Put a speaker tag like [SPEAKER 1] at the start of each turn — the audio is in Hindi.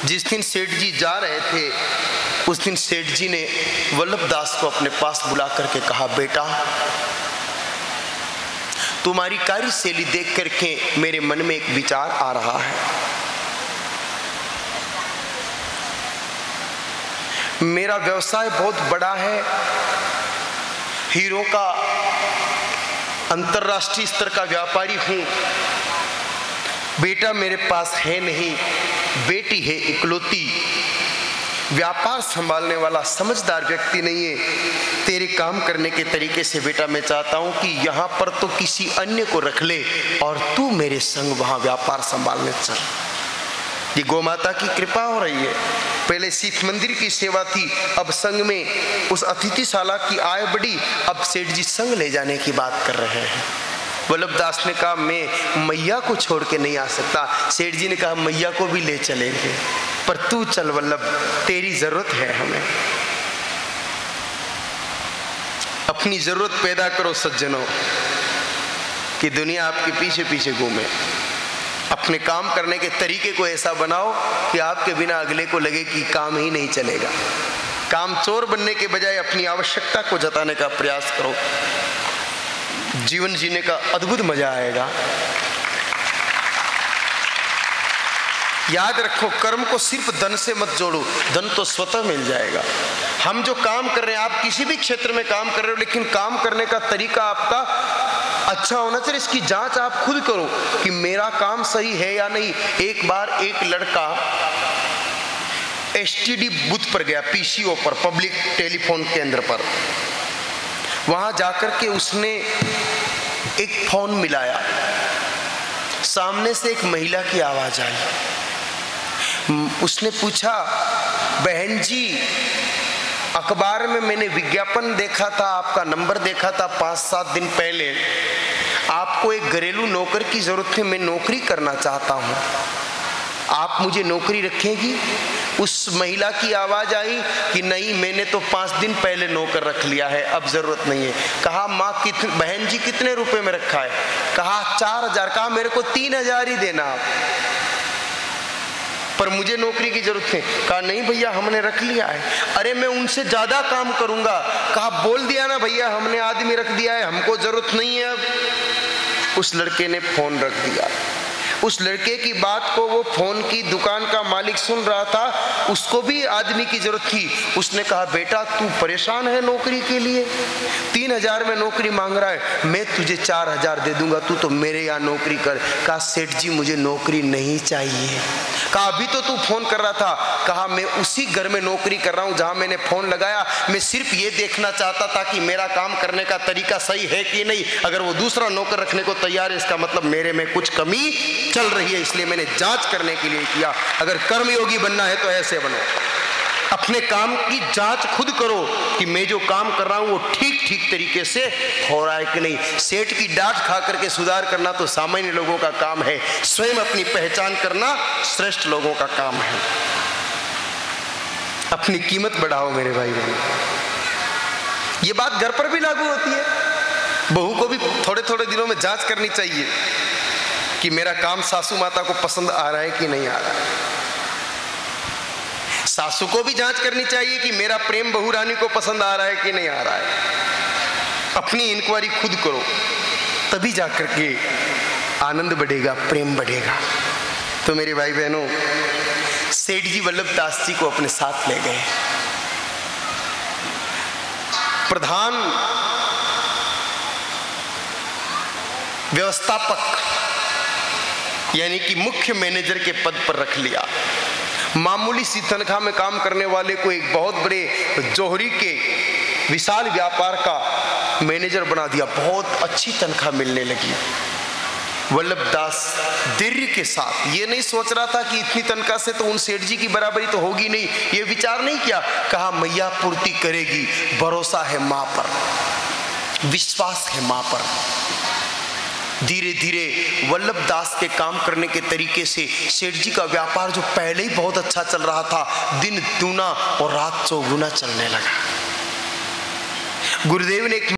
[SPEAKER 1] जिस दिन सेठ जी जा रहे थे उस दिन सेठ जी ने वल्लभ दास को अपने पास बुला करके कहा, बेटा तुम्हारी कार्यशैली देख करके मेरे मन में एक विचार आ रहा है। मेरा व्यवसाय बहुत बड़ा है, हीरो का अंतर्राष्ट्रीय स्तर का व्यापारी हूं। बेटा मेरे पास है नहीं, बेटी है इकलौती, व्यापार संभालने वाला समझदार व्यक्ति नहीं है। तेरे काम करने के तरीके से बेटा मैं चाहता हूं कि यहां पर तो किसी अन्य को रख ले और तू मेरे संग वहां व्यापार संभालने चल। ये गौमाता की कृपा हो रही है। पहले शीत मंदिर की सेवा थी, अब संघ में उस अतिथिशाला की आय बढ़ी, अब सेठ जी संघ ले जाने की बात कर रहे हैं। वल्लभ दास ने कहा, मैं मैया को छोड़ के नहीं आ सकता। सेठ जी ने कहा, मैया को भी ले चलेंगे, पर तू चल वल्लभ, तेरी जरूरत है हमें। अपनी जरूरत पैदा करो सज्जनों, कि दुनिया आपके पीछे पीछे घूमे। अपने काम करने के तरीके को ऐसा बनाओ कि आपके बिना अगले को लगे कि काम ही नहीं चलेगा। काम चोर बनने के बजाय अपनी आवश्यकता को जताने का प्रयास करो, जीवन जीने का अद्भुत मजा आएगा। याद रखो, कर्म को सिर्फ धन से मत जोड़ो, धन तो स्वतः मिल जाएगा। हम जो काम कर रहे हैं, आप किसी भी क्षेत्र में काम कर रहे हो, लेकिन काम करने का तरीका आपका अच्छा होना चाहिए। इसकी जांच आप खुद करो कि मेरा काम सही है या नहीं। एक बार एक लड़का एसटीडी बूथ पर गया, पीसीओ पर, पब्लिक टेलीफोन केंद्र पर। वहां जाकर के उसने एक फोन मिलाया, सामने से एक महिला की आवाज आई। उसने पूछा, बहन जी अखबार में मैंने विज्ञापन देखा था, आपका नंबर देखा था 5-7 दिन पहले, आपको एक घरेलू नौकर की जरूरत है, मैं नौकरी करना चाहता हूं, आप मुझे नौकरी रखेंगी? उस महिला की आवाज आई कि नहीं, मैंने तो 5 दिन पहले नौकर रख लिया है, अब जरूरत नहीं है। कहा, माँ बहन जी कितने रुपए में रखा है? कहा 4000। कहा मेरे को 3000 ही देना आप, पर मुझे नौकरी की जरूरत है। कहा नहीं भैया, हमने रख लिया है। अरे मैं उनसे ज्यादा काम करूंगा। कहा बोल दिया ना भैया, हमने आदमी रख दिया है, हमको जरूरत नहीं है अब। उस लड़के ने फोन रख दिया। उस लड़के की बात को वो फोन की दुकान का मालिक सुन रहा था, उसको भी आदमी की जरूरत थी। उसने कहा, बेटा तू परेशान है नौकरी के लिए, 3000 में नौकरी मांग रहा है, मैं तुझे 4000 दे दूंगा, तू तो मेरे यहाँ नौकरी कर। कहा सेठ जी मुझे नौकरी नहीं चाहिए। कहा अभी तो तू फोन कर रहा था। कहा मैं उसी घर में नौकरी कर रहा हूं जहां मैंने फोन लगाया, मैं सिर्फ ये देखना चाहता था कि मेरा काम करने का तरीका सही है कि नहीं। अगर वो दूसरा नौकर रखने को तैयार है, इसका मतलब मेरे में कुछ कमी चल रही है, इसलिए मैंने जांच करने के लिए किया। अगर कर्मयोगी बनना है तो ऐसे बनो, अपने काम की जांच खुद करो कि मैं जो काम कर रहा हूं वो ठीक तरीके से हो रहा है कि नहीं। सेठ की डांट खा करके सुधार करना तो सामान्य लोगों का काम है, स्वयं अपनी पहचान करना श्रेष्ठ लोगों का काम है। अपनी कीमत बढ़ाओ मेरे भाई बहन। ये बात घर पर भी लागू होती है। बहू को भी थोड़े दिनों में जांच करनी चाहिए कि मेरा काम सासू माता को पसंद आ रहा है कि नहीं आ रहा है। सासू को भी जांच करनी चाहिए कि मेरा प्रेम बहू रानी को पसंद आ रहा है कि नहीं आ रहा है। अपनी इंक्वायरी खुद करो, तभी जाकर के आनंद बढ़ेगा, प्रेम बढ़ेगा। तो मेरे भाई बहनों, सेठ जी वल्लभ दास जी को अपने साथ ले गए। प्रधान व्यवस्थापक यानी कि मुख्य मैनेजर के पद पर रख लिया। मामूली सी तनख्वाह में काम करने वाले को एक बहुत बड़े जौहरी के विशाल व्यापार का मैनेजर बना दिया। बहुत अच्छी तनख्वाह मिलने लगी। वल्लभ दास धैर्य के साथ, ये नहीं सोच रहा था कि इतनी तनख्वाह से तो उन सेठ जी की बराबरी तो होगी नहीं, ये विचार नहीं किया। कहा मैया पूर्ति करेगी, भरोसा है मां पर, विश्वास है मां पर। धीरे धीरे वल्लभ दास के काम करने के तरीके से सेठ जी का व्यापार जो पहले ही बहुत अच्छा चल रहा था, दिन दूना और रात चौगुना चलने लगा। गुरुदेव ने एक